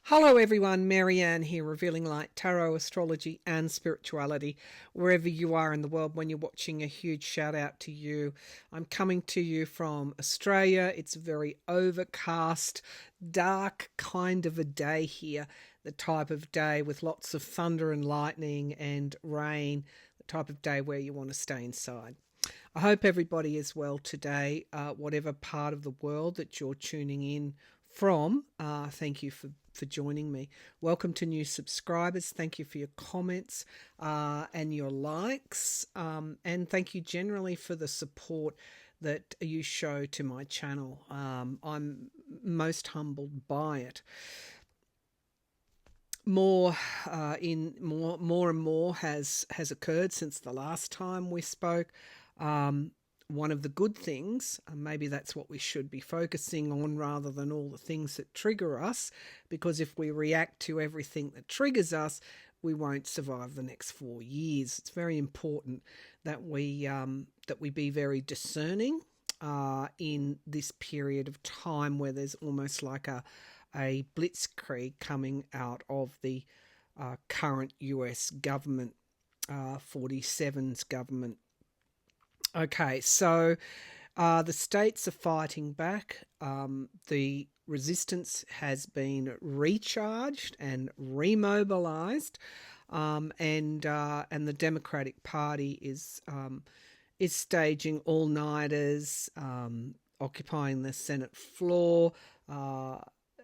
Hello everyone, Maryann here, revealing light, tarot, astrology and spirituality. Wherever you are in the world when you're watching, a huge shout out to you. I'm coming to you from Australia. It's a very overcast, dark kind of a day here. The type of day with lots of thunder and lightning and rain. The type of day where you want to stay inside. I hope everybody is well today, whatever part of the world that you're tuning in from. Thank you for joining me. Welcome to new subscribers. Thank you for your comments and your likes. And thank you generally for the support that you show to my channel. I'm most humbled by it. More and more has occurred since the last time we spoke. One of the good things, maybe that's what we should be focusing on rather than all the things that trigger us, because if we react to everything that triggers us, we won't survive the next 4 years. It's very important that we be very discerning in this period of time where there's almost like a blitzkrieg coming out of the current US government, 47's government. Okay, so the states are fighting back. The resistance has been recharged and remobilized, and the Democratic Party is staging all-nighters, occupying the Senate floor,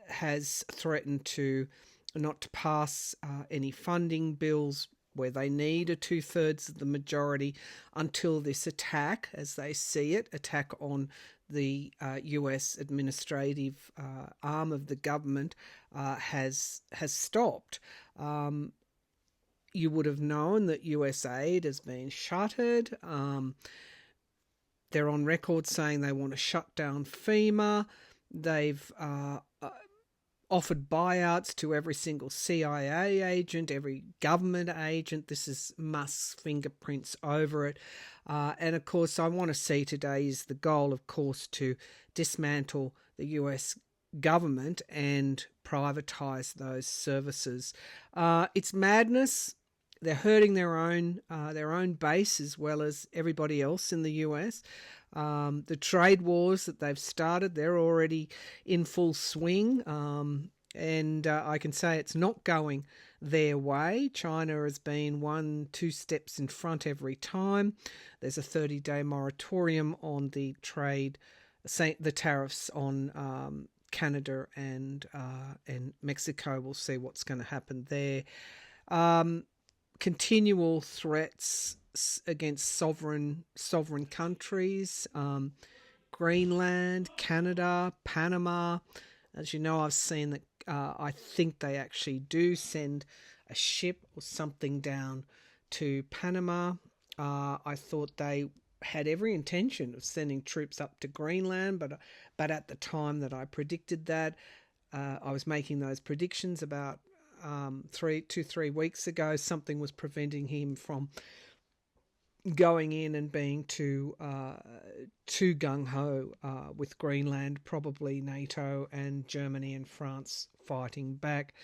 has threatened to not to pass any funding bills where they need a 2/3 of the majority until this attack, as they see it, attack on the US administrative arm of the government has stopped. You would have known that USAID has been shuttered. They're on record saying they want to shut down FEMA. They've offered buyouts to every single CIA agent, every government agent. This is Musk's fingerprints over it. And of course, I want to see today is the goal, of course, to dismantle the US government and privatize those services. It's madness. They're hurting their own base as well as everybody else in the US. The trade wars that they've started, they're already in full swing. And I can say it's not going their way. China has been 1-2 steps in front every time. There's a 30-day moratorium on the tariffs on Canada and Mexico. We'll see what's going to happen there. Continual threats against sovereign countries, Greenland, Canada, Panama. As you know, I've seen that I think they actually do send a ship or something down to Panama. I thought they had every intention of sending troops up to Greenland, but at the time that I predicted that, I was making those predictions about 3 weeks ago. Something was preventing him from going in and being too gung-ho with Greenland, probably NATO and Germany and France fighting back.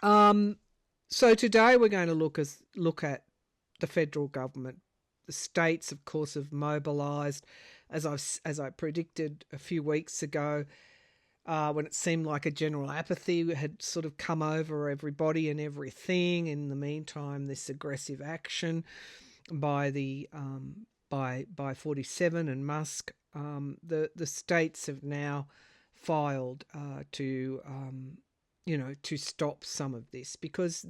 So today we're going to look at the federal government. The states, of course, have mobilised, as I predicted a few weeks ago. When it seemed like a general apathy had sort of come over everybody and everything. In the meantime, this aggressive action by the by 47 and Musk, the states have now filed to stop some of this, because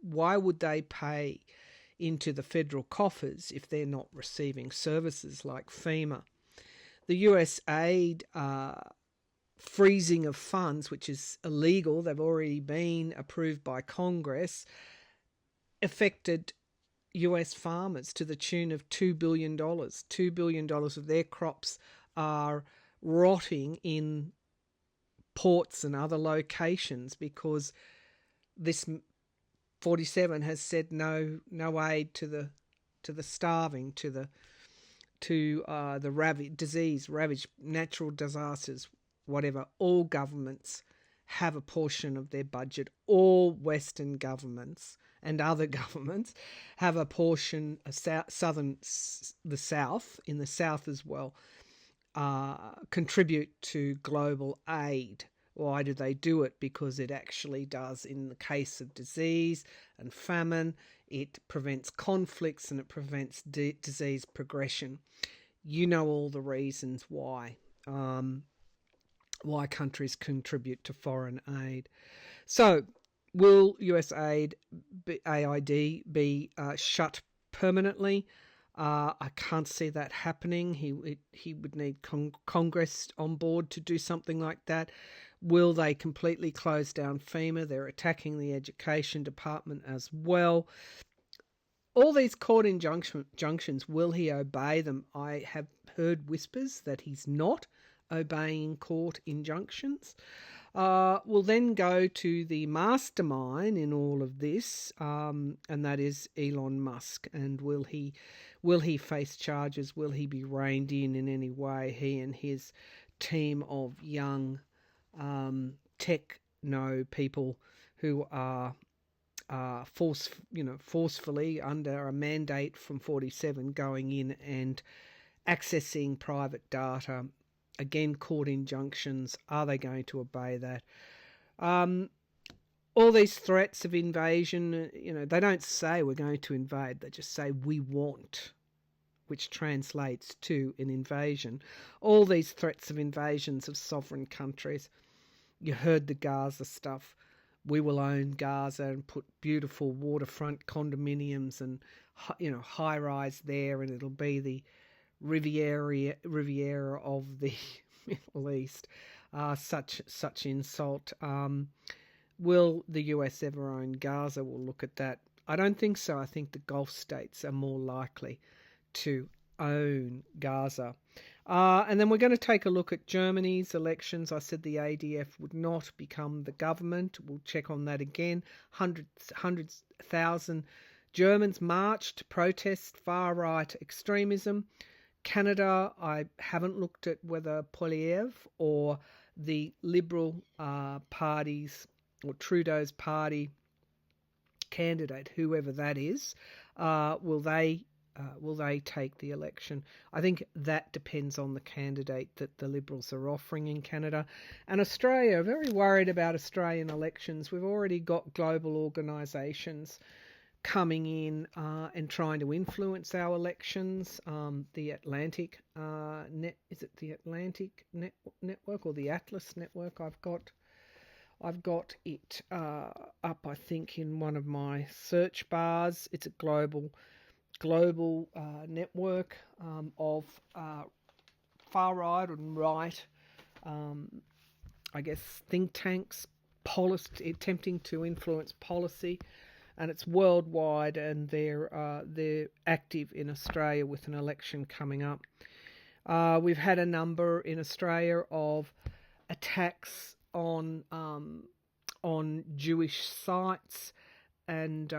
why would they pay into the federal coffers if they're not receiving services like FEMA? The USAID freezing of funds, which is illegal, they've already been approved by Congress, affected US farmers to the tune of $2 billion. $2 billion of their crops are rotting in ports and other locations because this 47 has said no aid to the starving, to the disease, ravaged, natural disasters, whatever. All governments have a portion of their budget. All Western governments and other governments have a portion, the South, in the South as well, contribute to global aid. Why do they do it? Because it actually does, in the case of disease and famine, it prevents conflicts and it prevents disease progression. You know all the reasons why countries contribute to foreign aid. So, will USAID be shut permanently? I can't see that happening. He would need Congress on board to do something like that. Will they completely close down FEMA? They're attacking the education department as well. All these court injunctions, will he obey them? I have heard whispers that he's not obeying court injunctions. We'll then go to the mastermind in all of this, and that is Elon Musk. And will he face charges? Will he be reined in any way? He and his team of young techno people who are forcefully under a mandate from 47 going in and accessing private data. Again, court injunctions. Are they going to obey that? All these threats of invasion, they don't say we're going to invade. They just say we want, which translates to an invasion. All these threats of invasions of sovereign countries. You heard the Gaza stuff. We will own Gaza and put beautiful waterfront condominiums and high-rise there, and it'll be the Riviera of the Middle East. Such insult. Will the US ever own Gaza? We'll look at that. I don't think so. I think the Gulf states are more likely to own Gaza. And then we're going to take a look at Germany's elections. I said the ADF would not become the government. We'll check on that again. Hundreds thousand Germans marched to protest far-right extremism. Canada, I haven't looked at whether Poilievre or the Liberal parties or Trudeau's party candidate, whoever that is, will they take the election? I think that depends on the candidate that the Liberals are offering in Canada. And Australia, very worried about Australian elections. We've already got global organisations coming in and trying to influence our elections. The Atlantic is it the Atlantic Network or the Atlas Network? I've got it up, I think, in one of my search bars. It's a global network of far right and right, I guess, think tanks, attempting to influence policy. And it's worldwide, and they're active in Australia with an election coming up. We've had a number in Australia of attacks on Jewish sites, and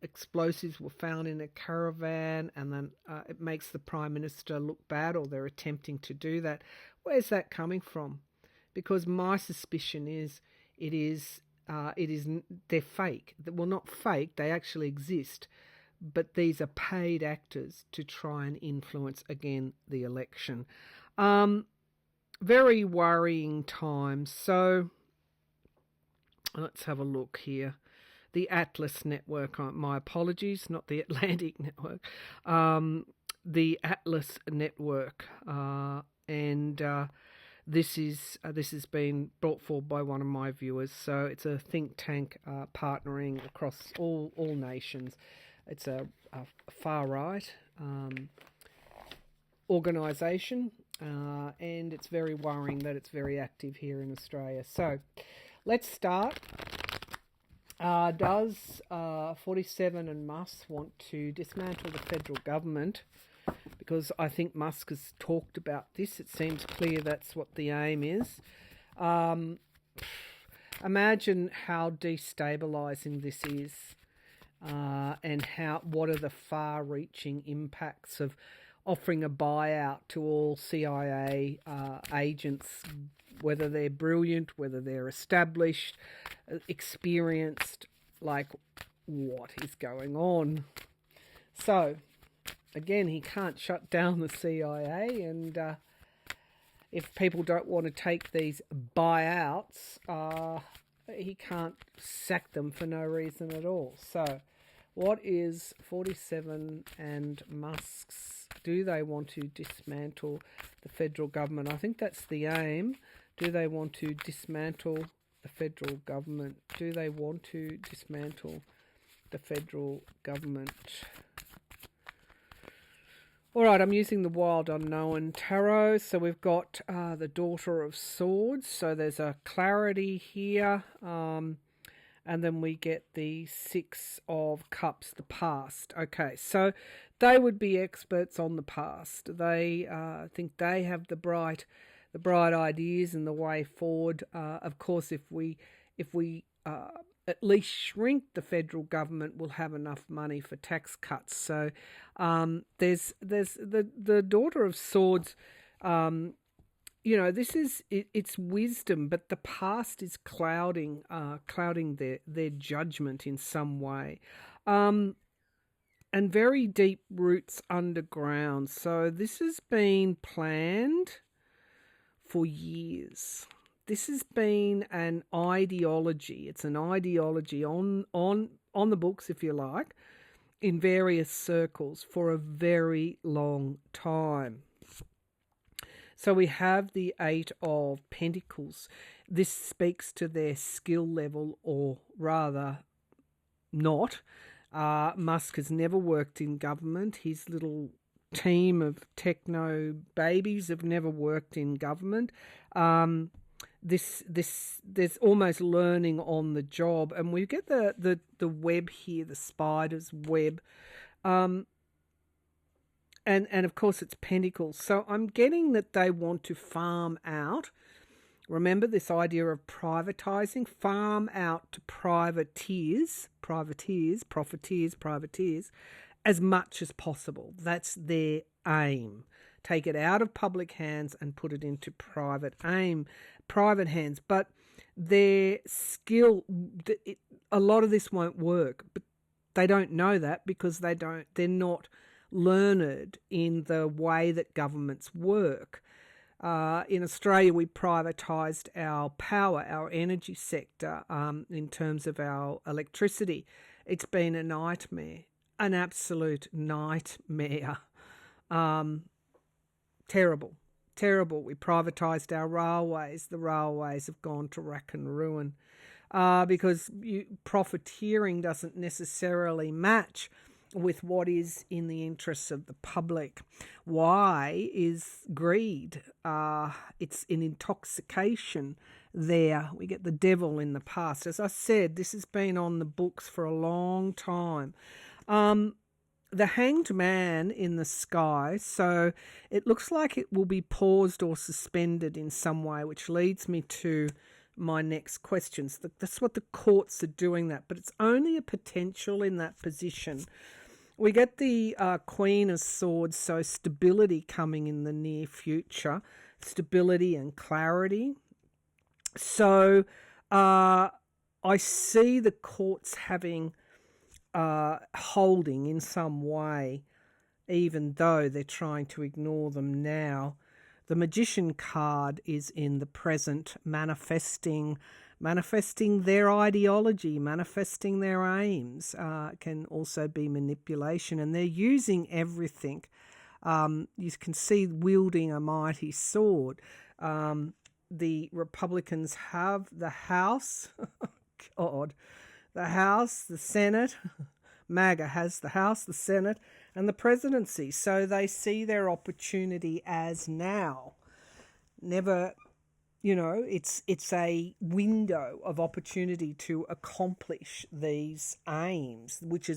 explosives were found in a caravan, and then it makes the Prime Minister look bad, or they're attempting to do that. Where's that coming from? Because my suspicion is they're fake. Well, not fake, they actually exist, but these are paid actors to try and influence, again, the election. Very worrying times. So let's have a look here. The Atlas Network, my apologies, not the Atlantic Network, the Atlas Network, and this has been brought forward by one of my viewers. So it's a think tank partnering across all nations. It's a far right organisation, and it's very worrying that it's very active here in Australia. So let's start. Does 47 and Musk want to dismantle the federal government? Because I think Musk has talked about this. It seems clear that's what the aim is. Imagine how destabilising this is, and what are the far-reaching impacts of offering a buyout to all CIA agents, whether they're brilliant, whether they're established, experienced, like what is going on. So, again, he can't shut down the CIA, and if people don't want to take these buyouts, he can't sack them for no reason at all. So, what is 47 and Musk's? Do they want to dismantle the federal government? I think that's the aim. Do they want to dismantle the federal government? Do they want to dismantle the federal government? All right, I'm using the Wild Unknown Tarot. So we've got the Daughter of Swords. So there's a clarity here. And then we get the Six of Cups, the past. Okay, so they would be experts on the past. They think they have the bright ideas and the way forward. Of course, if we at least shrink the federal government, we'll have enough money for tax cuts. So there's the Daughter of Swords. This is it's wisdom, but the past is clouding their judgment in some way, and very deep roots underground. So this has been planned for years. This has been an ideology. It's an ideology on the books, if you like, in various circles for a very long time. So we have the Eight of Pentacles. This speaks to their skill level, or rather not. Musk has never worked in government. His little team of techno babies have never worked in government. There's almost learning on the job, and we get the web here, the spider's web. And of course it's pentacles. So I'm getting that they want to farm out. Remember this idea of privatizing, farm out to profiteers, as much as possible. That's their aim. Take it out of public hands and put it into private hands. But their skill, a lot of this won't work, but they don't know that because they're not learned in the way that governments work. In Australia, we privatised our power, our energy sector, in terms of our electricity. It's been a nightmare, an absolute nightmare. Terrible. We privatised our railways. The railways have gone to rack and ruin because profiteering doesn't necessarily match with what is in the interests of the public. Why is greed? It's an intoxication there. We get the devil in the past. As I said, this has been on the books for a long time. The Hanged Man in the sky, so it looks like it will be paused or suspended in some way, which leads me to my next questions. That's what the courts are doing that, but it's only a potential in that position. We get the Queen of Swords, so stability coming in the near future, stability and clarity. So I see the courts having holding in some way, even though they're trying to ignore them now. The Magician card is in the present, manifesting their ideology, manifesting their aims. Can also be manipulation, and they're using everything. You can see wielding a mighty sword. The Republicans have the House, the House, the Senate. MAGA has the House, the Senate, and the presidency. So they see their opportunity as now. Never, it's a window of opportunity to accomplish these aims, which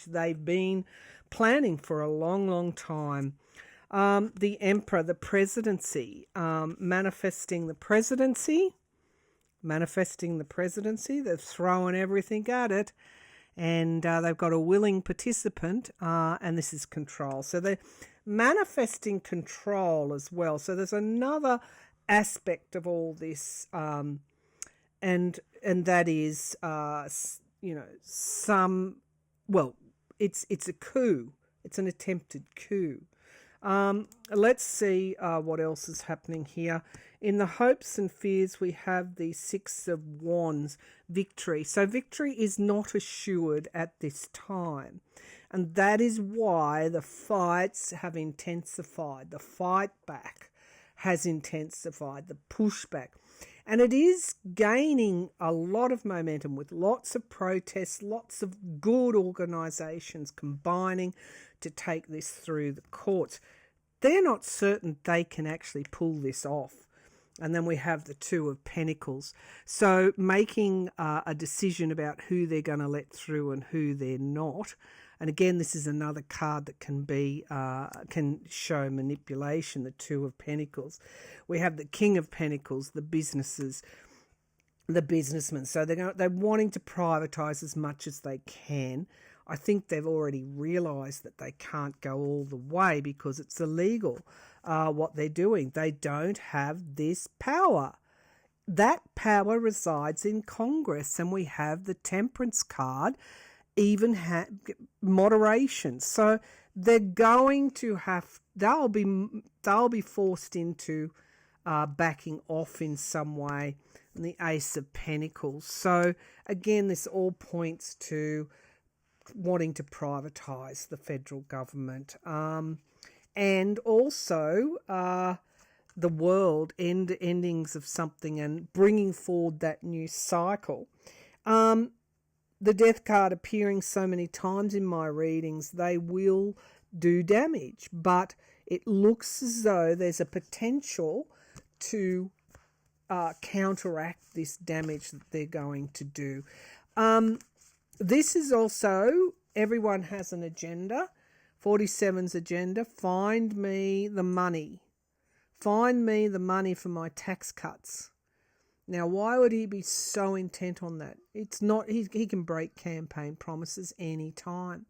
they've been planning for a long, long time. The Emperor, the presidency, manifesting the presidency. They've thrown everything at it. And they've got a willing participant, and this is control. So they're manifesting control as well. So there's another aspect of all this, and that is, it's a coup. It's an attempted coup. Let's see what else is happening here. In the hopes and fears, we have the Six of Wands, victory. So victory is not assured at this time. And that is why the fights have intensified. The fight back has intensified, the pushback. And it is gaining a lot of momentum with lots of protests, lots of good organisations combining to take this through the courts. They're not certain they can actually pull this off. And then we have the Two of Pentacles. So making a decision about who they're going to let through and who they're not. And again, this is another card that can show manipulation, the Two of Pentacles. We have the King of Pentacles, the businesses, the businessmen. So they're wanting to privatise as much as they can. I think they've already realised that they can't go all the way because it's illegal, what they're doing. They don't have this power. That power resides in Congress, and we have the Temperance card, even moderation. So they're going to have, they'll be forced into backing off in some way. And the Ace of Pentacles. So again, this all points to wanting to privatise the federal government, and also the world, endings of something, and bringing forward that new cycle. The Death card appearing so many times in my readings, they will do damage, but it looks as though there's a potential to counteract this damage that they're going to do. This is also, everyone has an agenda. 47's agenda, find me the money. Find me the money for my tax cuts. Now, why would he be so intent on that? It's not, he can break campaign promises any time.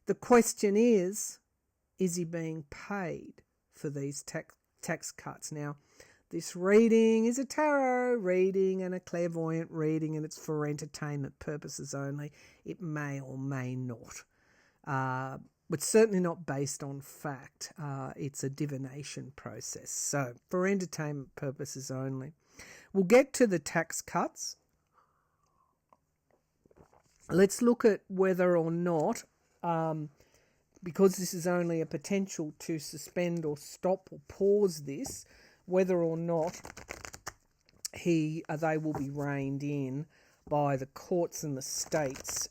The question is he being paid for these tax cuts? Now, this reading is a tarot reading and a clairvoyant reading, and it's for entertainment purposes only. It may or may not. But certainly not based on fact. It's a divination process. So, for entertainment purposes only. We'll get to the tax cuts. Let's look at whether or not, because this is only a potential to suspend or stop or pause this, whether or not they will be reined in by the courts and the states.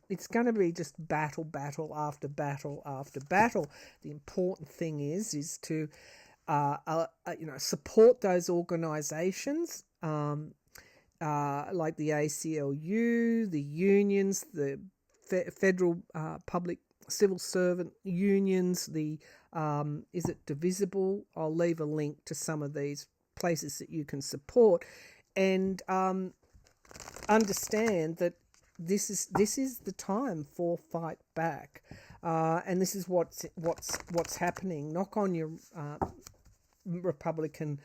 It's going to be just battle after battle after battle. The important thing is to support those organisations, like the ACLU, the unions, the federal public civil servant unions, the is it divisible? I'll leave a link to some of these places that you can support, and understand that this is the time for fight back, and this is what's happening. Knock on your Republican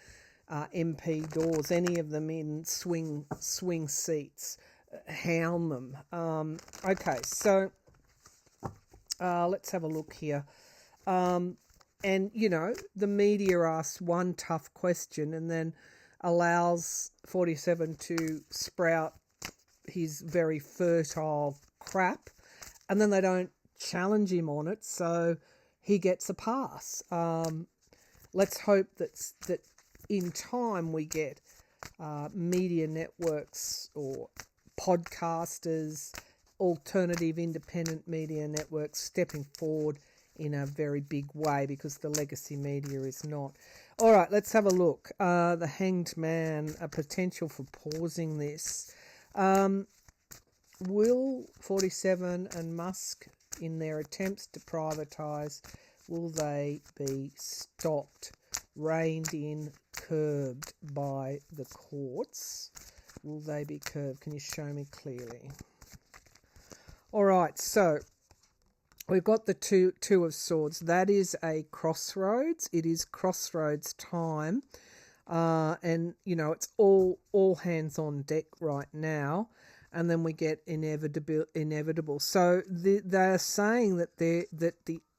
MP doors, any of them in swing seats, hound them. Okay, so let's have a look here. And, the media asks one tough question and then allows 47 to sprout his very fertile crap, and then they don't challenge him on it, so he gets a pass. Let's hope that in time we get media networks or podcasters, alternative independent media networks stepping forward in a very big way, because the legacy media is not. All right, let's have a look. The Hanged Man, a potential for pausing this. Will 47 and Musk, in their attempts to privatise, will they be stopped, reined in, curbed by the courts? Will they be curbed? Can you show me clearly? All right, so we've got the two of Swords. That is a crossroads. It is crossroads time. And it's all hands on deck right now. And then we get inevitable. So they're saying that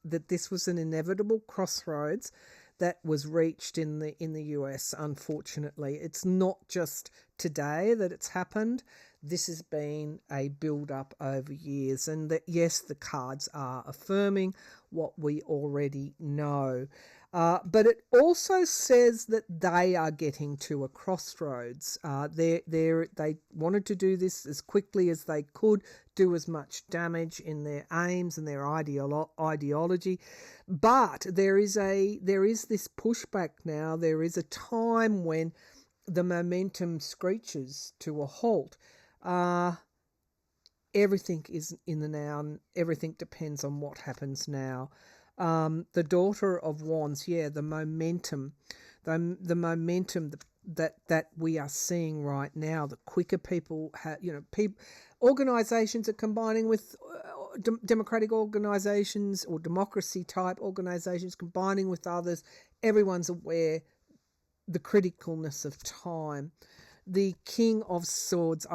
that this was an inevitable crossroads that was reached in the US. Unfortunately, it's not just today that it's happened. This has been a build-up over years, and that yes, the cards are affirming what we already know. But it also says that they are getting to a crossroads. They wanted to do this as quickly as they could, do as much damage in their aims and their ideology. But there is this pushback now. There is a time when the momentum screeches to a halt. Everything is in the now, and everything depends on what happens now. The Daughter of Wands, the momentum, the momentum that we are seeing right now. The quicker people have, organisations are combining with democratic organisations or democracy type organisations, combining with others. Everyone's aware the criticalness of time. The King of Swords,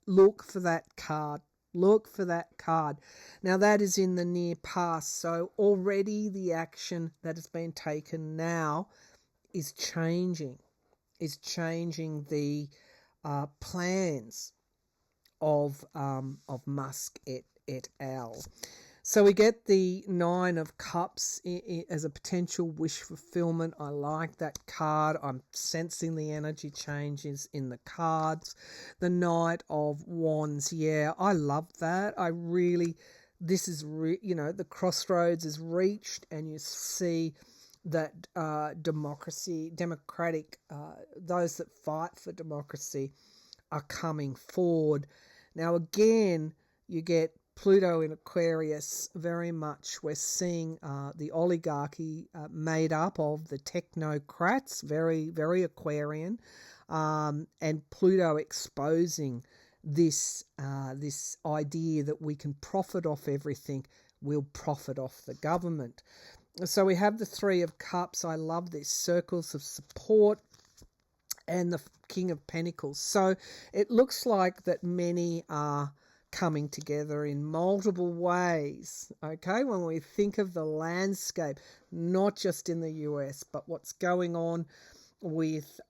look for that card. Look for that card. Now that is in the near past, so already the action that has been taken now is changing the plans of Musk et al. So we get the Nine of Cups as a potential wish fulfillment. I like that card. I'm sensing the energy changes in the cards. The Knight of Wands, I love that. This is, the crossroads is reached, and you see that those that fight for democracy are coming forward. Now again, you get Pluto in Aquarius. Very much we're seeing the oligarchy made up of the technocrats, very, very Aquarian, and Pluto exposing this idea that we can profit off everything, we'll profit off the government. So we have the Three of Cups. I love this. Circles of support, and the King of Pentacles. So it looks like that many are coming together in multiple ways, okay, when we think of the landscape, not just in the US, but what's going on with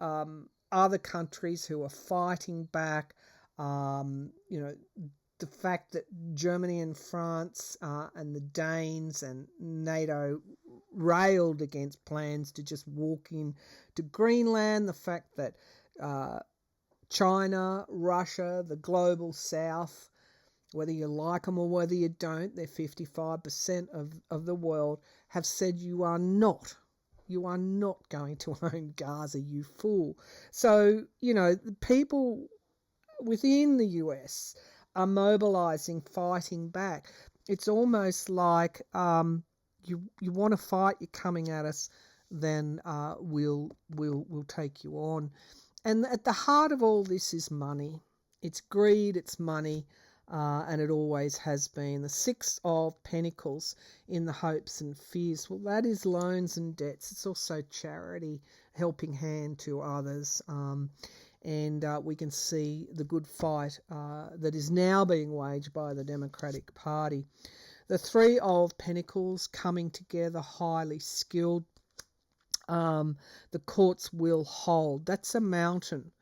other countries who are fighting back, the fact that Germany and France and the Danes and NATO railed against plans to just walk in to Greenland, the fact that China, Russia, the global south, whether you like them or whether you don't, they're 55% of the world, have said you are not going to own Gaza, you fool. So, the people within the US are mobilizing, fighting back. It's almost like you want to fight, you're coming at us, then we'll take you on. And at the heart of all this is money. It's greed, it's money. And it always has been. The Six of Pentacles in the hopes and fears. Well, that is loans and debts. It's also charity, helping hand to others. And we can see the good fight that is now being waged by the Democratic Party. The Three of Pentacles coming together, highly skilled. The courts will hold. That's a mountain.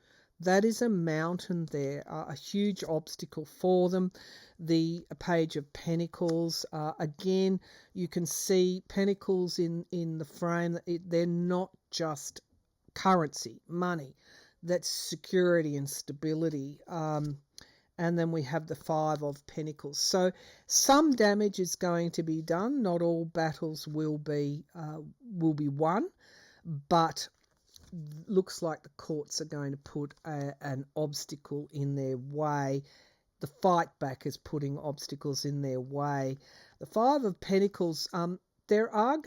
That is a mountain there, a huge obstacle for them. The Page of Pentacles, again, you can see Pentacles in the frame. They're not just currency, money. That's security and stability. And then we have the Five of Pentacles. So some damage is going to be done. Not all battles will be won, but looks like the courts are going to put an obstacle in their way. The fight back is putting obstacles in their way. The Five of Pentacles, there are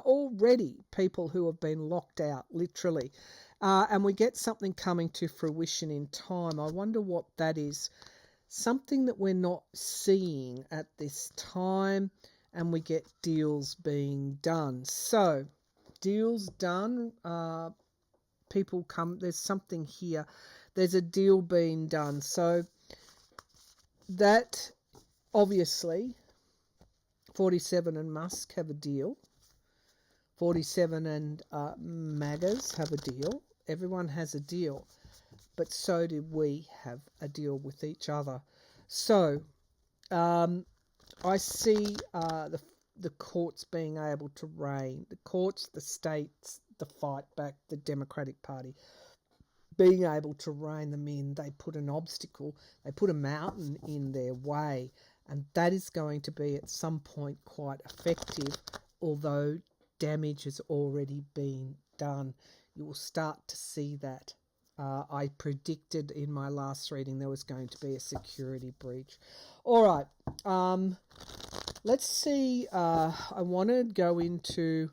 already people who have been locked out, literally. And we get something coming to fruition in time. I wonder what that is. Something that we're not seeing at this time, and we get deals being done. So, deals done, people come, there's something here. There's a deal being done. So that, obviously, 47 and Musk have a deal. 47 and MAGAs have a deal. Everyone has a deal. But so do we have a deal with each other. So I see the courts being able to reign. The courts, the states, the fight back, the Democratic Party, being able to rein them in. They put an obstacle, they put a mountain in their way, and that is going to be at some point quite effective, although damage has already been done. You will start to see that. I predicted in my last reading there was going to be a security breach. All right, let's see. I want to go into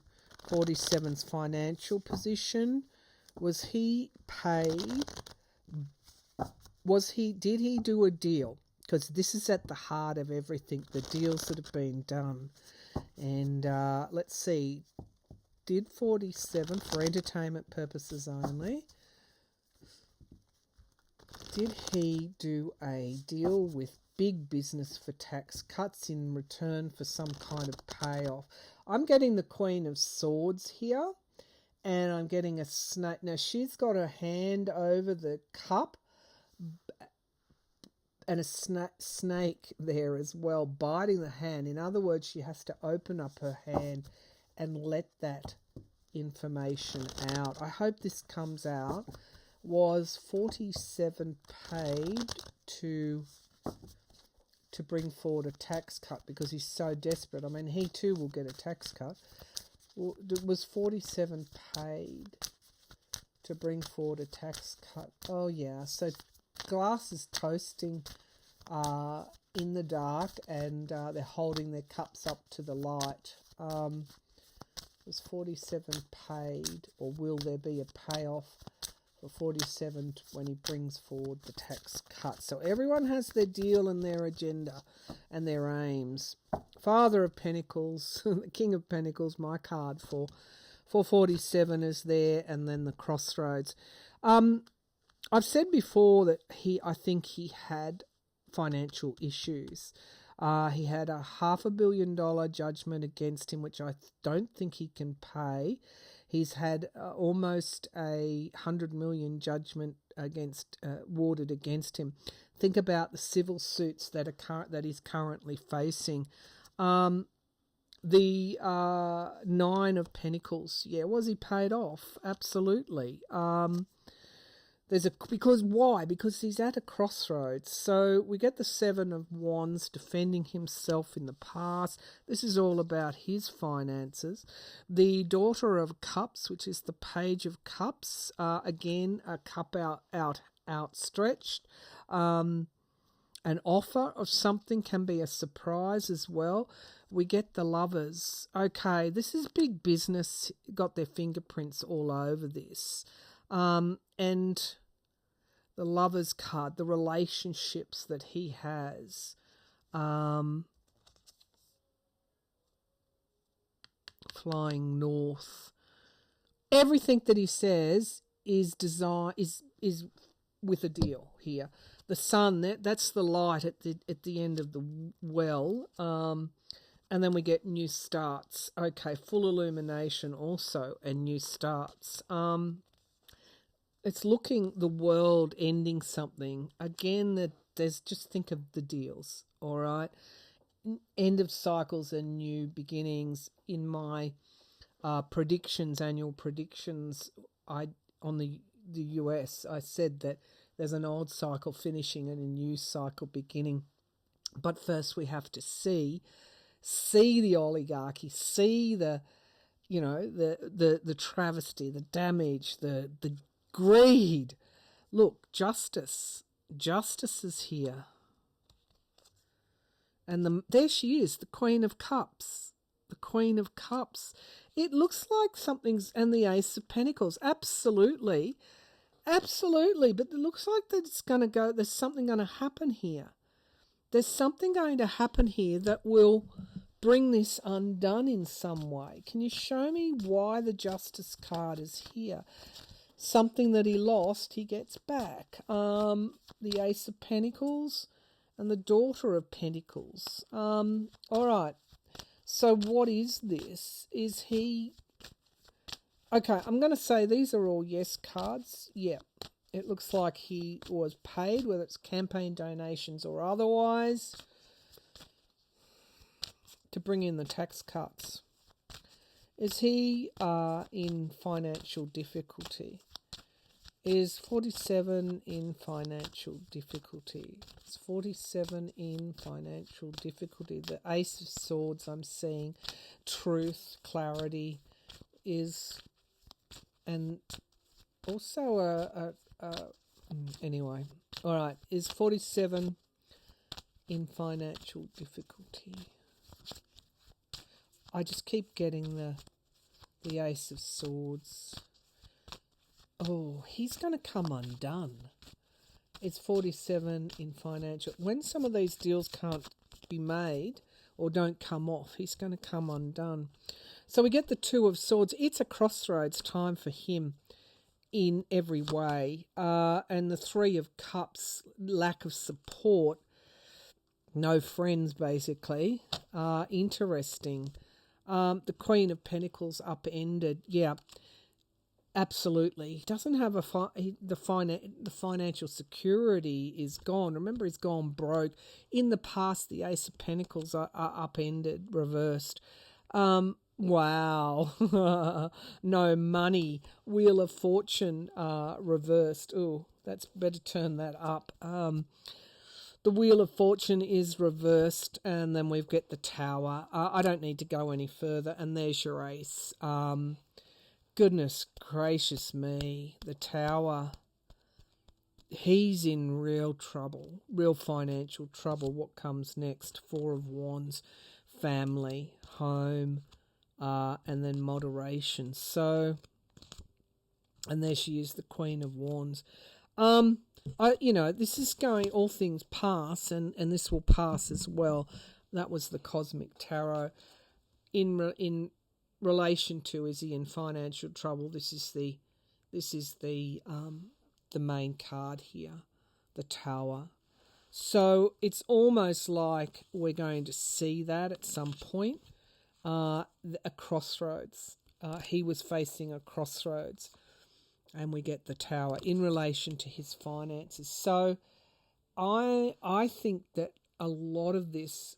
47's financial position. Was he paid? Did he do a deal? Because this is at the heart of everything, the deals that have been done. And let's see. Did 47, for entertainment purposes only, did he do a deal with big business for tax cuts in return for some kind of payoff? I'm getting the Queen of Swords here, and I'm getting a snake. Now, she's got her hand over the cup, and a snake there as well, biting the hand. In other words, she has to open up her hand and let that information out. I hope this comes out. Was 47 paid to bring forward a tax cut because he's so desperate? I mean, he too will get a tax cut. Was 47 paid to bring forward a tax cut? Oh, yeah. So glass is toasting in the dark, and they're holding their cups up to the light. Was 47 paid, or will there be a payoff for 47 when he brings forward the tax cut? So everyone has their deal and their agenda and their aims. Father of Pentacles, the King of Pentacles, my card for 47 is there, and then the Crossroads. I've said before that I think he had financial issues. He had a $500 million judgment against him, which I don't think he can pay. He's had almost a $100 million judgment awarded against him. Think about the civil suits that he's currently facing. The Nine of Pentacles, was he paid off? Absolutely. Why? Because he's at a crossroads. So we get the Seven of Wands defending himself in the past. This is all about his finances. The Daughter of Cups, which is the Page of Cups, again a cup outstretched. An offer of something can be a surprise as well. We get the Lovers. Okay, this is big business. Got their fingerprints all over this. And the Lovers card, the relationships that he has. Flying north. Everything that he says is with a deal here. The sun, that's the light at the end of the well. And then we get new starts. Okay, full illumination also, and new starts. It's looking the world ending something. Again, just think of the deals, all right? End of cycles and new beginnings. In my annual predictions, on the US, I said that there's an old cycle finishing and a new cycle beginning. But first we have to see the oligarchy, see the travesty, the damage, the greed. Look, justice is here, and there she is, the Queen of Cups. It looks like something's, and the Ace of Pentacles. Absolutely, but it looks like that it's going to go. There's something going to happen here. There's something going to happen here that will bring this undone in some way. Can you show me why the Justice card is here? something that he lost, he gets back. The Ace of Pentacles and the Daughter of Pentacles. All right. So what is this? Is he... Okay, I'm going to say these are all yes cards. Yeah. It looks like he was paid, whether it's campaign donations or otherwise, to bring in the tax cuts. Is he in financial difficulty? Is 47 in financial difficulty? It's 47 in financial difficulty. The Ace of Swords, I'm seeing truth, clarity is, and also anyway. All right, is 47 in financial difficulty? I just keep getting the Ace of Swords. Oh, he's going to come undone. It's 47 in financial. When some of these deals can't be made or don't come off, he's going to come undone. So we get the Two of Swords. It's a crossroads time for him in every way. And the Three of Cups, lack of support, no friends basically. Interesting. The Queen of Pentacles upended. Yeah. Absolutely. He doesn't have the financial security is gone. Remember, he's gone broke. In the past, the Ace of Pentacles are upended, reversed. Wow. No money. Wheel of Fortune reversed. Oh, that's better turn that up. The Wheel of Fortune is reversed, and then we've got the Tower. I don't need to go any further, and there's your Ace. Goodness gracious me, the Tower. He's in real trouble, real financial trouble. What comes next? Four of Wands, family, home, and then moderation. So, and there she is, the Queen of Wands. This is going, all things pass, and this will pass as well. That was the Cosmic Tarot. In relation to, is he in financial trouble? This is the main card here, the Tower. So it's almost like we're going to see that at some point, a crossroads. He was facing a crossroads, and we get the Tower in relation to his finances. So I think that a lot of this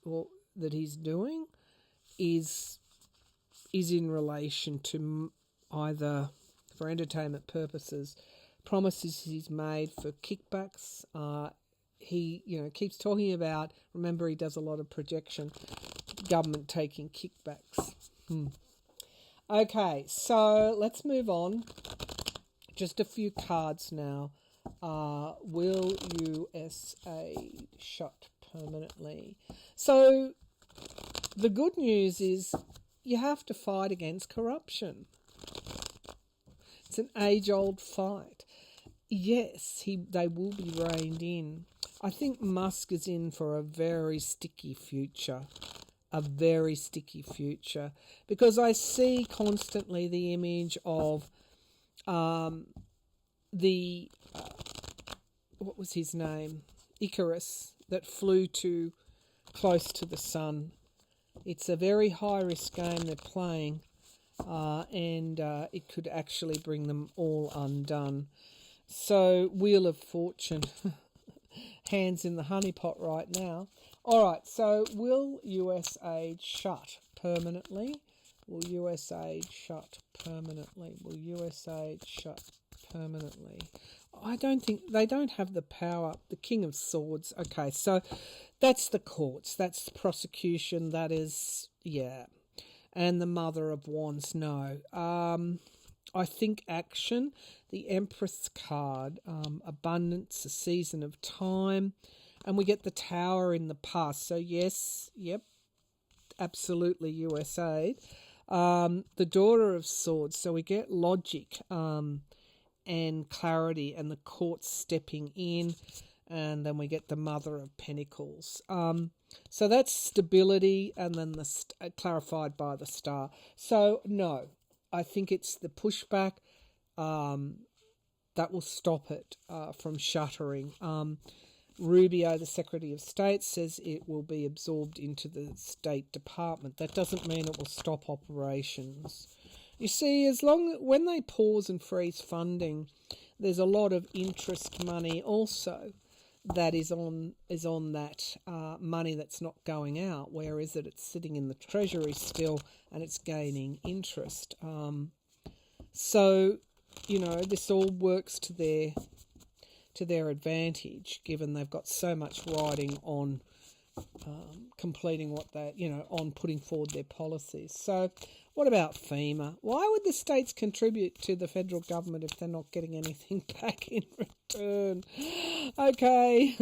that he's doing is in relation to either for entertainment purposes, promises he's made for kickbacks. He keeps talking about, remember he does a lot of projection, government taking kickbacks. Okay, so let's move on. Just a few cards now. Will USAID shut permanently? So the good news is you have to fight against corruption. It's an age-old fight. Yes, they will be reined in. I think Musk is in for a very sticky future. Because I see constantly the image of what was his name? Icarus, that flew too close to the sun. It's a very high-risk game they're playing, and it could actually bring them all undone. So, Wheel of Fortune, hands in the honeypot right now. All right, so will USAID shut permanently? Will USAID shut permanently? Will USAID shut permanently? I don't think, they don't have the power. The King of Swords. Okay, so that's the courts. That's the prosecution. That is, yeah. And the Mother of Wands, no. I think action. The Empress card. Abundance, a season of time. And we get the Tower in the past. So yes, yep, absolutely USAID. The Daughter of Swords. So we get logic and clarity and the court stepping in. And then we get the Mother of Pentacles. So that's stability, and then clarified by the Star. So no, I think it's the pushback. that will stop it from shuttering. Rubio, the Secretary of State, says it will be absorbed into the State Department. That doesn't mean it will stop operations. You see, when they pause and freeze funding, there's a lot of interest money also that is on that money that's not going out. Where is it? It's sitting in the Treasury still, and it's gaining interest. So, this all works to their advantage, given they've got so much riding on completing what they, on putting forward their policies. So what about FEMA? Why would the states contribute to the federal government if they're not getting anything back in return? Okay.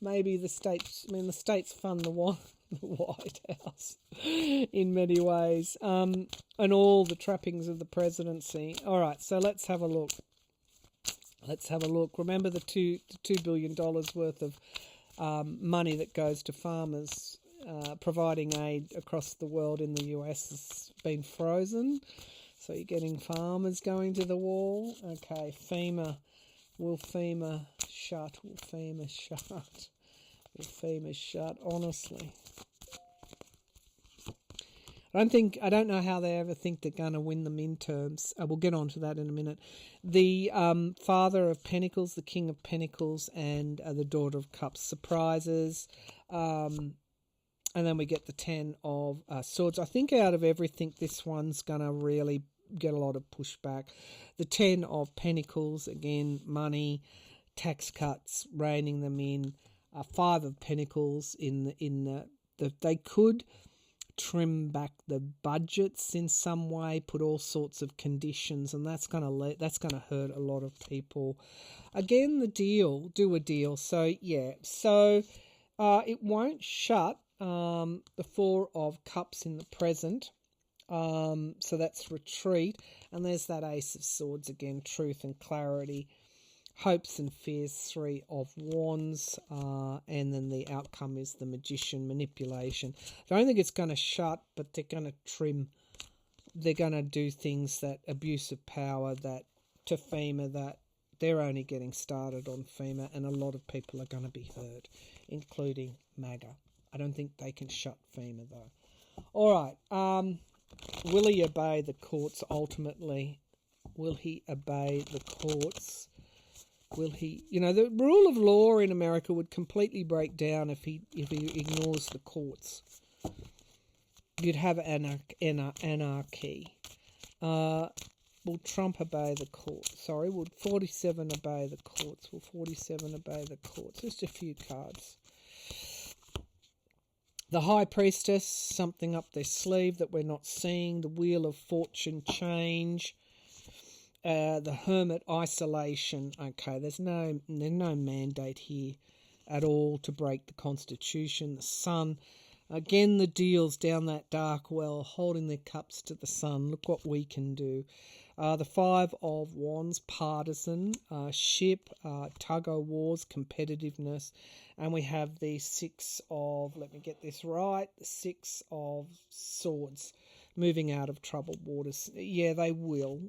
Maybe the states fund the White House in many ways, and all the trappings of the presidency. All right, so let's have a look. Remember the $2 billion worth of money that goes to farmers providing aid across the world in the US has been frozen. So you're getting farmers going to the wall. Okay, FEMA. Will FEMA shut? Will FEMA shut? Will FEMA shut? Honestly. I don't know how they ever think they're going to win the midterms. We'll get on to that in a minute. The Father of Pentacles, the King of Pentacles, and the Daughter of Cups surprises. And then we get the Ten of Swords. I think out of everything, this one's going to really get a lot of pushback. The Ten of Pentacles, again, money, tax cuts, reining them in. Five of Pentacles they could trim back the budgets in some way, put all sorts of conditions, and that's going to hurt a lot of people. Again, do a deal. So yeah, it won't shut. The Four of Cups in the present, so that's retreat, and there's that Ace of Swords again, truth and clarity. Hopes and fears, Three of Wands, and then the outcome is the Magician, manipulation. I don't think it's going to shut, but they're going to trim. They're going to do things that abuse of power, that to FEMA, that they're only getting started on FEMA, and a lot of people are going to be hurt, including MAGA. I don't think they can shut FEMA though. All right, will he obey the courts ultimately? Will he obey the courts? Will he? The rule of law in America would completely break down if he ignores the courts. You'd have anarchy. Will Trump obey the courts? Sorry, will 47 obey the courts? Will 47 obey the courts? Just a few cards. The High Priestess, something up their sleeve that we're not seeing. The Wheel of Fortune, change. The Hermit, isolation. Okay, there's no mandate here at all to break the Constitution. The Sun, again, the deals down that dark well, holding their cups to the sun. Look what we can do. The Five of Wands, partisan, ship, tug-of-wars, competitiveness. And we have the Six of, let me get this right, the Six of Swords, moving out of troubled waters. Yeah, they will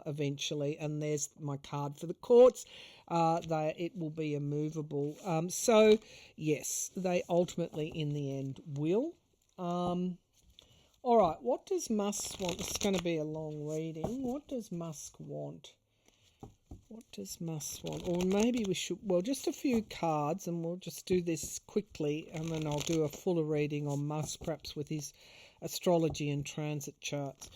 eventually. And there's my card for the courts. It will be immovable. So, yes, they ultimately, in the end, will. All right, what does Musk want? This is going to be a long reading. What does Musk want? What does Musk want? Or maybe we should, well, just a few cards, and we'll just do this quickly, and then I'll do a fuller reading on Musk, perhaps with his astrology and transit charts.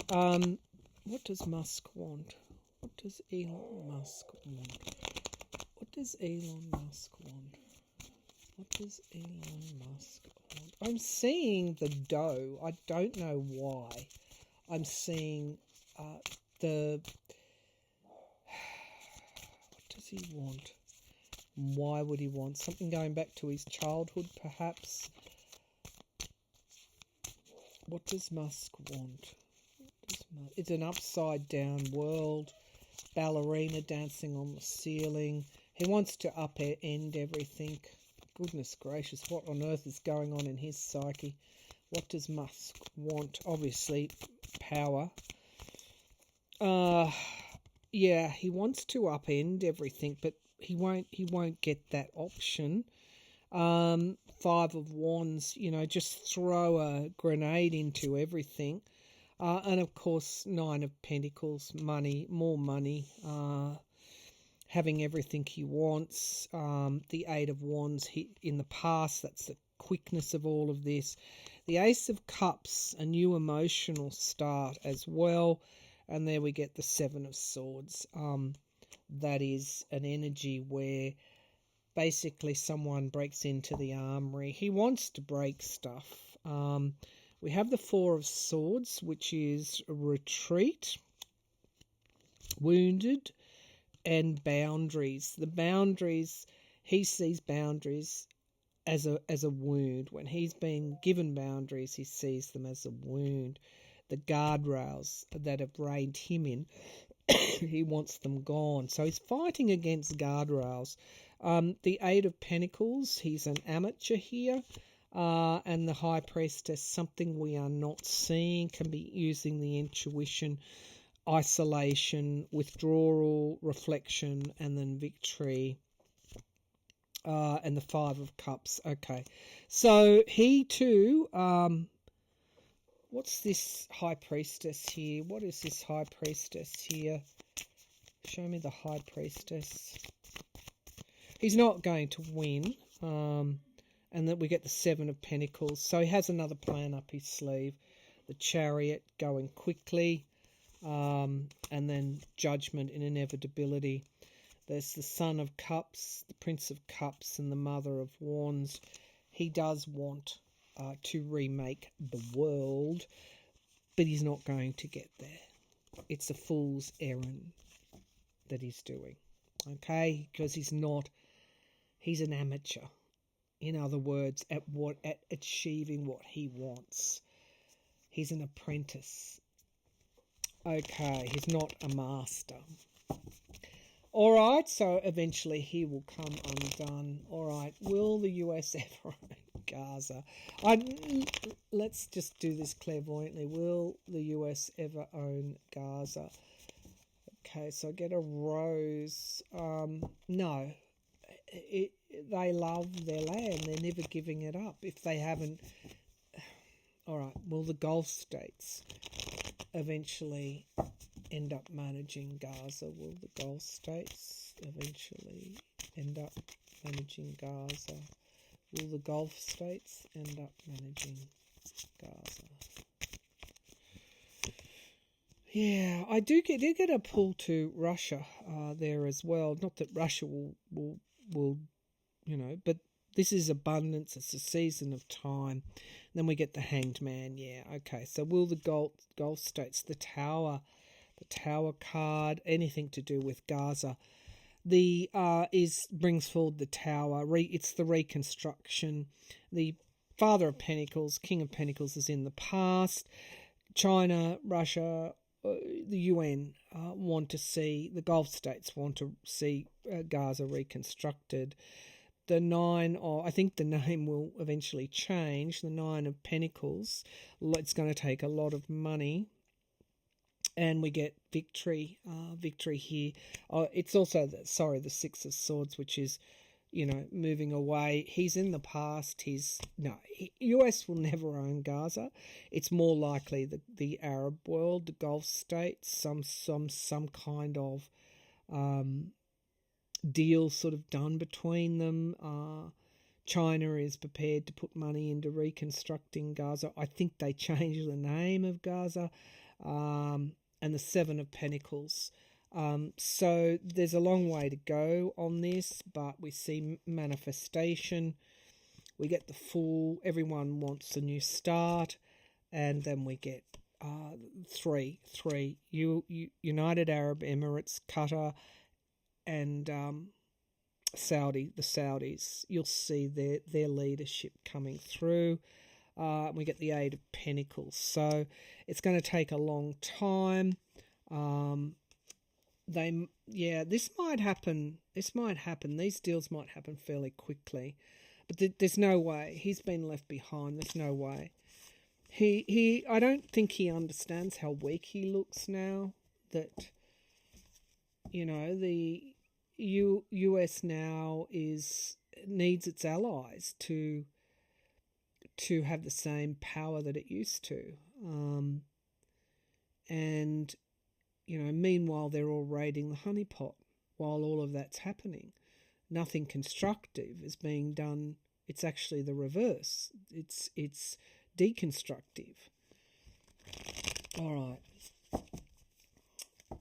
What does Musk want? What does Elon Musk want? What does Elon Musk want? What does Elon Musk want? I'm seeing the dough. I don't know why. I'm seeing the... What does he want? Why would he want? Something going back to his childhood, perhaps? What does Musk want? It's an upside-down world. Ballerina dancing on the ceiling. He wants to upend everything. Goodness gracious, what on earth is going on in his psyche? What does Musk want? Obviously, power. yeah, he wants to upend everything, but he won't get that option. Five of Wands, just throw a grenade into everything. And of course, Nine of Pentacles, money, more money, having everything he wants. The Eight of Wands, in the past, that's the quickness of all of this. The Ace of Cups, a new emotional start as well. And there we get the Seven of Swords. That is an energy where basically someone breaks into the armory. He wants to break stuff. We have the Four of Swords, which is retreat, wounded, and boundaries. The boundaries, he sees boundaries as a wound. When he's been given boundaries, he sees them as a wound. The guardrails that have reined him in, he wants them gone. So he's fighting against guardrails. The Eight of Pentacles, he's an amateur here. And the High Priestess, something we are not seeing, can be using the intuition, isolation, withdrawal, reflection, and then victory. And the Five of Cups. Okay. So he too, what's this High Priestess here? What is this High Priestess here? Show me the High Priestess. He's not going to win. And then we get the Seven of Pentacles. So he has another plan up his sleeve. The Chariot, going quickly. And then Judgment and inevitability. There's the Son of Cups, the Prince of Cups, and the Mother of Wands. He does want to remake the world, but he's not going to get there. It's a fool's errand that he's doing. Okay? Because he's an amateur. In other words, at achieving what he wants. He's an apprentice. Okay, he's not a master. All right, so eventually he will come undone. All right, will the US ever own Gaza? Let's just do this clairvoyantly. Will the US ever own Gaza? Okay, so I get a rose. No. They love their land. They're never giving it up. If they haven't... All right, will the Gulf states eventually end up managing Gaza? Will the Gulf states eventually end up managing Gaza? Will the Gulf states end up managing Gaza? Yeah, I did get a pull to Russia there as well. Not that Russia will but this is abundance. It's a season of time. Then we get the Hanged Man. Yeah, okay. So will the Gulf states, the Tower card, anything to do with Gaza? Brings forward the Tower. It's the reconstruction. The Father of Pentacles, King of Pentacles, is in the past. China, Russia, the UN want to see, the Gulf states want to see Gaza reconstructed. The I think the name will eventually change. The Nine of Pentacles, it's going to take a lot of money. And we get victory here. It's also, the Six of Swords, which is, moving away. He's in the past. US will never own Gaza. It's more likely the Arab world, the Gulf states, some kind of deal sort of done between them. China is prepared to put money into reconstructing Gaza. I think they changed the name of Gaza. And the Seven of Pentacles. So there's a long way to go on this, but we see manifestation. We get the Fool. Everyone wants a new start. And then we get three. United Arab Emirates, Qatar, and the Saudis. You'll see their leadership coming through. We get the Eight of Pentacles. So it's going to take a long time. This might happen. These deals might happen fairly quickly. But there's no way. He's been left behind. There's no way. I don't think he understands how weak he looks now. That the US now needs its allies to have the same power that it used to. And, meanwhile, they're all raiding the honeypot while all of that's happening. Nothing constructive is being done. It's actually the reverse. It's deconstructive. All right.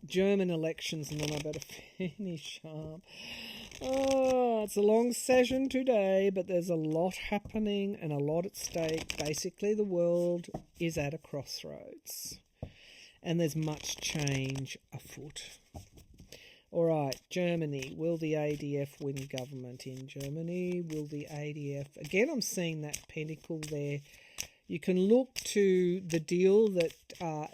German elections, and then I better finish up. Oh, it's a long session today, but there's a lot happening and a lot at stake. Basically, the world is at a crossroads, and there's much change afoot. All right, Germany. Will the ADF win government in Germany? Will the ADF... Again, I'm seeing that pentacle there. You can look to the deal that...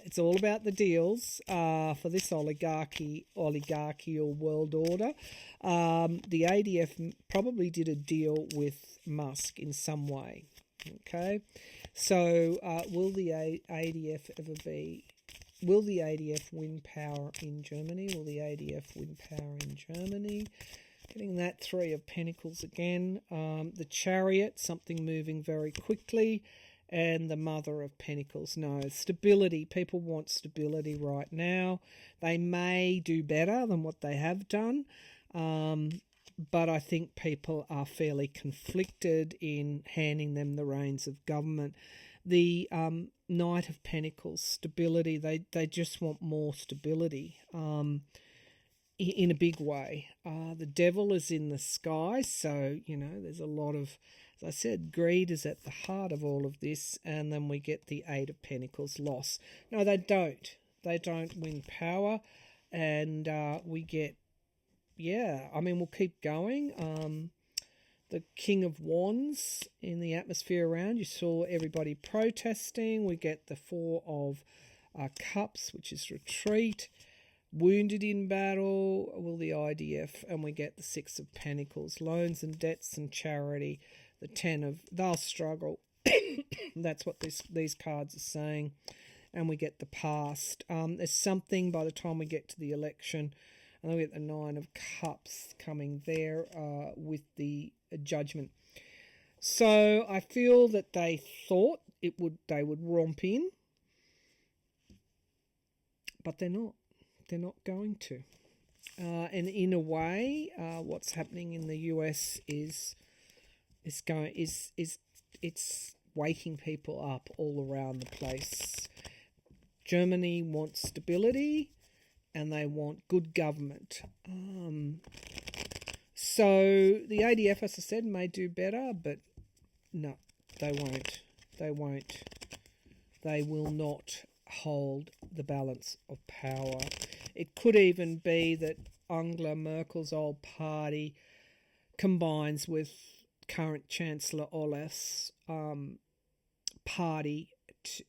it's all about the deals for this oligarchical world order. The ADF probably did a deal with Musk in some way. Okay? So, will the ADF ever be... Will the ADF win power in Germany? Will the ADF win power in Germany? Getting that Three of Pentacles again. The Chariot, something moving very quickly. And the Mother of Pentacles. No, stability. People want stability right now. They may do better than what they have done. But I think people are fairly conflicted in handing them the reins of government. The Knight of Pentacles, stability. They just want more stability in a big way. The Devil is in the sky, so, there's a lot of, as I said, greed is at the heart of all of this, and then we get the Eight of Pentacles, loss. No, they don't. They don't win power, and we get, we'll keep going. The King of Wands in the atmosphere around. You saw everybody protesting. We get the Four of Cups, which is retreat. Wounded in battle. Will the IDF. And we get the Six of Pentacles. Loans and debts and charity. The Ten of... They'll struggle. That's what these cards are saying. And we get the past. There's something by the time we get to the election. And we get the Nine of Cups coming there with the Judgment. So I feel that they thought they would romp in, but they're not. They're not going to. And in a way, what's happening in the US is it's waking people up all around the place. Germany wants stability, and they want good government. So the ADF, as I said, may do better, but no, they won't. They won't. They will not hold the balance of power. It could even be that Angela Merkel's old party combines with current Chancellor Olaf's party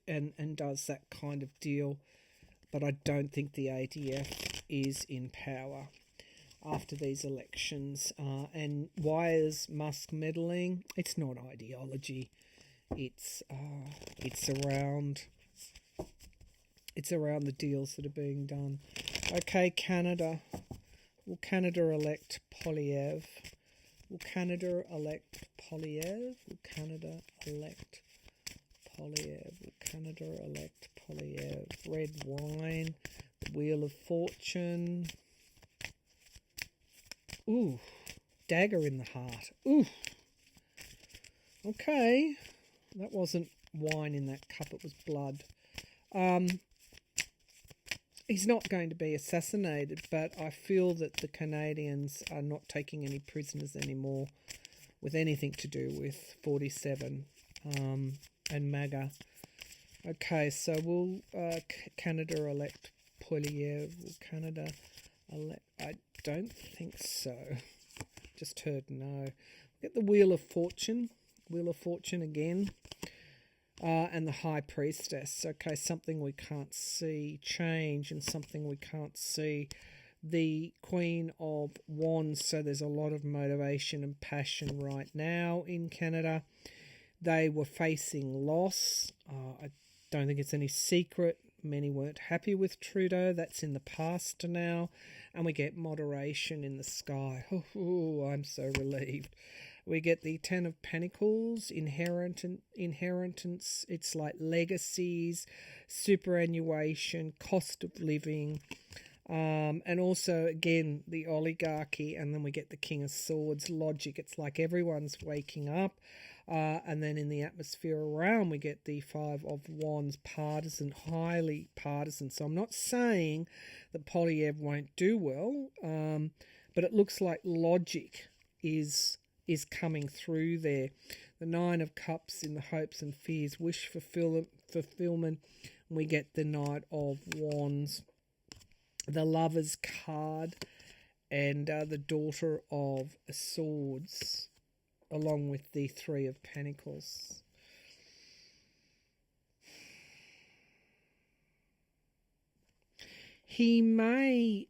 and does that kind of deal. But I don't think the ADF is in power after these elections. And why is Musk meddling? It's not ideology. It's around the deals that are being done. Okay, Canada. Will Canada elect Polyev? Will Canada elect Polyev? Will Canada elect Polyev? Will Canada elect Polyev? Red wine. Wheel of Fortune. Ooh. Dagger in the heart. Ooh. Okay. That wasn't wine in that cup, it was blood. He's not going to be assassinated, but I feel that the Canadians are not taking any prisoners anymore with anything to do with 47 and MAGA. Okay, so will Canada elect Polyev? Will Canada elect... I don't think so. Just heard no. Get the Wheel of Fortune. Wheel of Fortune again. And the High Priestess. Okay, something we can't see. Change and something we can't see. The Queen of Wands. So there's a lot of motivation and passion right now in Canada. They were facing loss. I don't think it's any secret. Many weren't happy with Trudeau. That's in the past now. And we get moderation in the sky. Oh, I'm so relieved. We get the Ten of Pentacles, inheritance. It's like legacies, superannuation, cost of living. And also, again, the oligarchy. And then we get the King of Swords, logic. It's like everyone's waking up. And then in the atmosphere around, we get the Five of Wands, partisan, highly partisan. So I'm not saying that Polyev won't do well, but it looks like logic is coming through there. The Nine of Cups in the hopes and fears, wish fulfillment. And we get the Knight of Wands, the Lover's card, and the Daughter of Swords, along with the Three of Pentacles. He may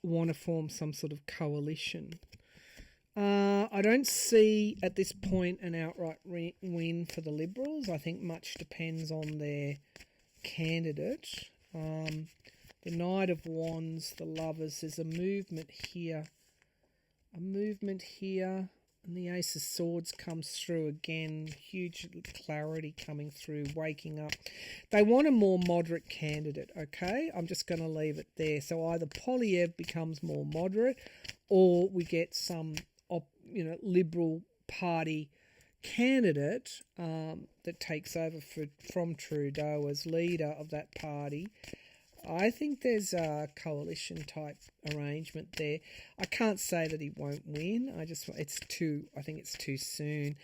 want to form some sort of coalition. I don't see at this point an outright win for the Liberals. I think much depends on their candidate. The Knight of Wands, the Lovers, there's a movement here. And the Ace of Swords comes through again. Huge clarity coming through, waking up. They want a more moderate candidate, okay? I'm just going to leave it there. So either Polyev becomes more moderate, or we get some, Liberal Party candidate that takes over from Trudeau as leader of that party. I think there's a coalition type arrangement there. I can't say that he won't win. I think it's too soon.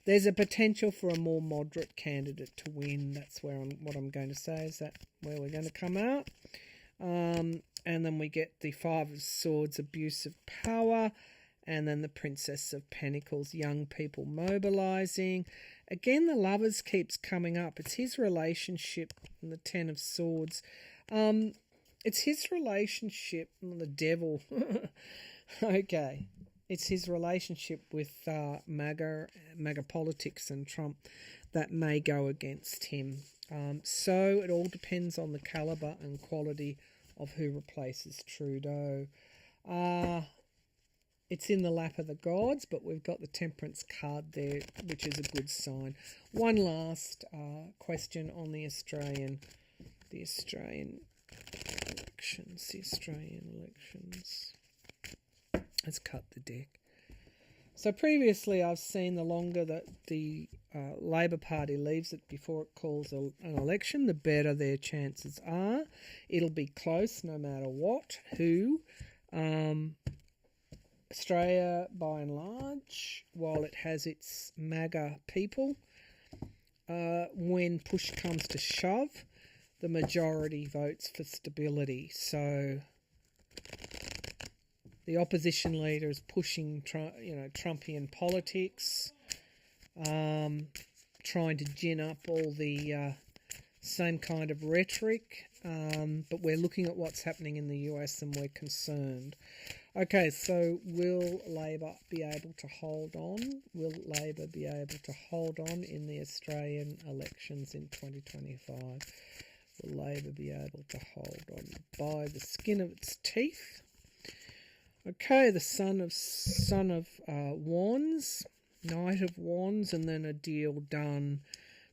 There's a potential for a more moderate candidate to win. That's what I'm going to say. Is that where we're going to come out? And then we get the Five of Swords, abuse of power, and then the Princess of Pentacles, young people mobilizing. Again, the Lovers keeps coming up. It's his relationship, and the Ten of Swords. It's his relationship, the devil. Okay. It's his relationship with MAGA politics and Trump that may go against him. So it all depends on the caliber and quality of who replaces Trudeau. It's in the lap of the gods, but we've got the Temperance card there, which is a good sign. One last question on the Australian elections. Let's cut the deck. So previously I've seen the longer that the Labor Party leaves it before it calls an election, the better their chances are. It'll be close no matter what, who. Australia, by and large, while it has its MAGA people, when push comes to shove, the majority votes for stability. So the opposition leader is pushing, Trumpian politics, trying to gin up all the same kind of rhetoric, but we're looking at what's happening in the US and we're concerned. Okay, so will Labor be able to hold on? Will Labor be able to hold on in the Australian elections in 2025? Will Labor be able to hold on by the skin of its teeth? Okay, the Son of Wands, Knight of Wands, and then a deal done.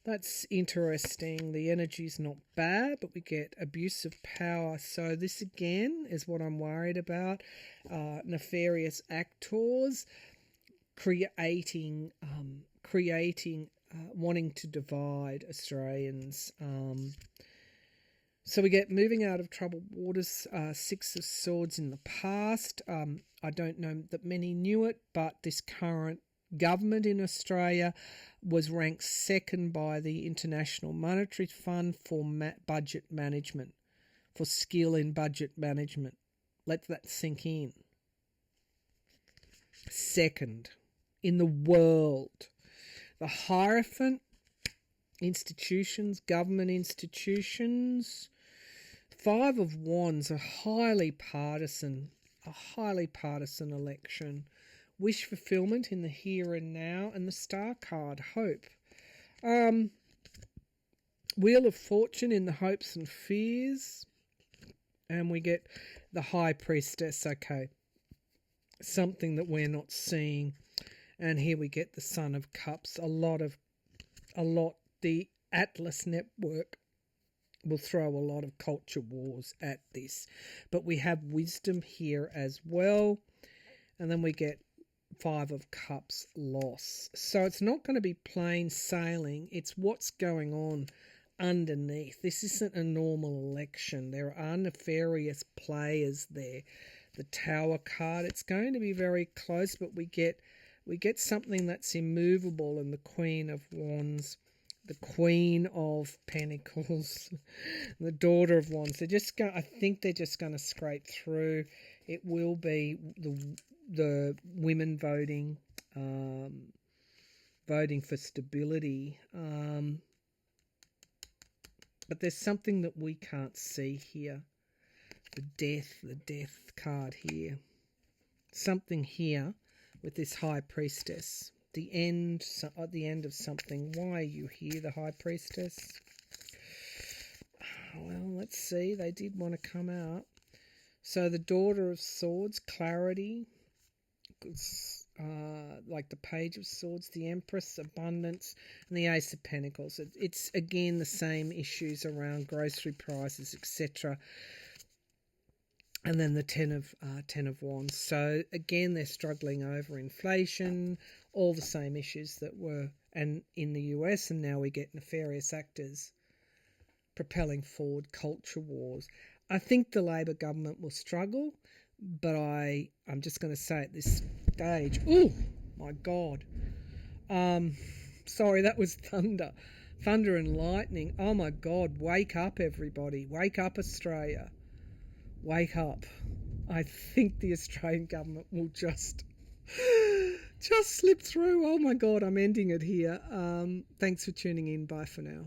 That's interesting. The energy's not bad, but we get abuse of power. So this again is what I'm worried about. Nefarious actors creating, wanting to divide Australians. So we get moving out of troubled waters, Six of Swords in the past. I don't know that many knew it, but this current government in Australia was ranked second by the International Monetary Fund for budget management, for skill in budget management. Let that sink in. Second in the world. The Hierophant institutions, government institutions. Five of Wands, a highly partisan election. Wish fulfillment in the here and now, and the Star card, hope. Wheel of Fortune in the hopes and fears. And we get the High Priestess. Okay. Something that we're not seeing. And here we get the Son of Cups. The Atlas Network will throw a lot of culture wars at this. But we have wisdom here as well. And then we get Five of Cups, loss. So it's not going to be plain sailing. It's what's going on underneath. This isn't a normal election. There are nefarious players there. The Tower card, it's going to be very close, but we get something that's immovable, and the Queen of Wands, the Queen of Pentacles, the Daughter of Wands. I think they're just going to scrape through. It will be the women voting, voting for stability. But there's something that we can't see here. The death card here. Something here with this High Priestess. The end of something. Why are you here, the High Priestess? Well, let's see. They did want to come out. So the Daughter of Swords, clarity. Like the Page of Swords, the Empress, abundance, and the Ace of Pentacles. It's again the same issues around grocery prices, etc. And then the Ten of Wands. So again, they're struggling over inflation, all the same issues that were and in the US, and now we get nefarious actors propelling forward culture wars. I think the Labor government will struggle, but I'm just going to say at this stage, oh my God. Sorry, that was thunder. Thunder and lightning. Oh my God, wake up everybody. Wake up Australia. Wake up. I think the Australian government will just slip through. Oh my God, I'm ending it here. Thanks for tuning in. Bye for now.